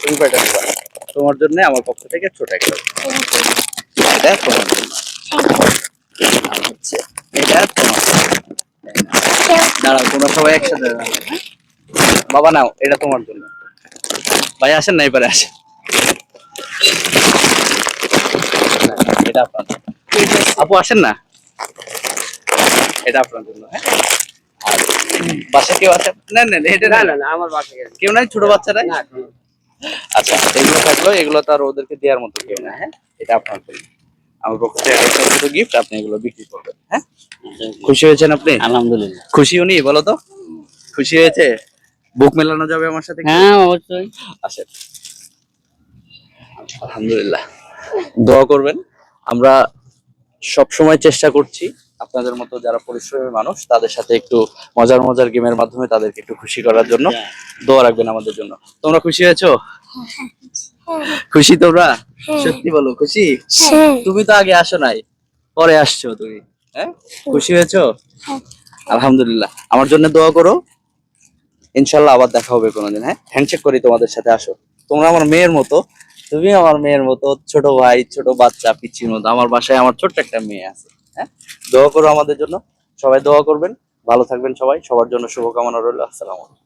তুমি কয়টা দিবা? তোমার জন্য আমার পক্ষ থেকে ছোট একটা। এটা তোমার জন্য। আর হচ্ছে এটা তোমার। দাঁড়াও, তোমরা সবাই একসাথে দাঁড়াও, হ্যাঁ? বাবা নাও, এটা তোমার জন্য। ভাই আসেন না, এবারে আসেন। এটা আপনার জন্য। আপু আসেন না, এটা আপনার জন্য। হ্যাঁ, আর বাসা কেউ আছে? না না না, এটা না, আমার বাসা কেউ নাই, ছোট বাচ্চারা। আচ্ছা, এগুলো থাকলো, এগুলো তো আর ওদেরকে দেওয়ার মতো কেউ না। হ্যাঁ, এটা আপনার জন্য। আমার পক্ষ থেকে একটা ছোট গিফট, আপনি এগুলো বিক্রি করবেন। হ্যাঁ, খুশি হয়েছেন আপনি? আলহামদুলিল্লাহ। খুশি উনি, বলো তো খুশি হয়েছে? বুক মেলানো যাবে আমার সাথে? হ্যাঁ, অবশ্যই। আসেন। আলহামদুলিল্লাহ, দোয়া করবেন। আমরা সব সময় চেষ্টা করছি আপনাদের মতো যারা পরিশ্রমী মানুষ তাদের সাথে একটু মজার মজার গেমের মাধ্যমে তাদেরকে একটু খুশি করার জন্য। দোয়া রাখবেন আমাদের জন্য। তোমরা খুশি হয়েছো? খুশি তোমরা? সত্যি বলো, খুশি? তুমি তো আগে আসো নাই, পরে আসছো তুমি। হ্যাঁ, খুশি হয়েছো? আলহামদুলিল্লাহ, আমার জন্য দোয়া করো। ইনশাল্লাহ আবার দেখা হবে কোনোদিন। হ্যাঁ, হ্যান্ডশেক করি তোমাদের সাথে। আসো, তোমরা আমার মেয়ের মতো, তুমি আমার মেয়ের মতো, ছোট ভাই ছোট বাচ্চা পিচ্ছির মতো। আমার বাসায় আমার ছোট্ট একটা মেয়ে আছে। হ্যাঁ, দোয়া করো আমাদের জন্য, সবাই দোয়া করবেন। ভালো থাকবেন সবাই, সবার জন্য শুভকামনা রইল। আসসালামু আলাইকুম।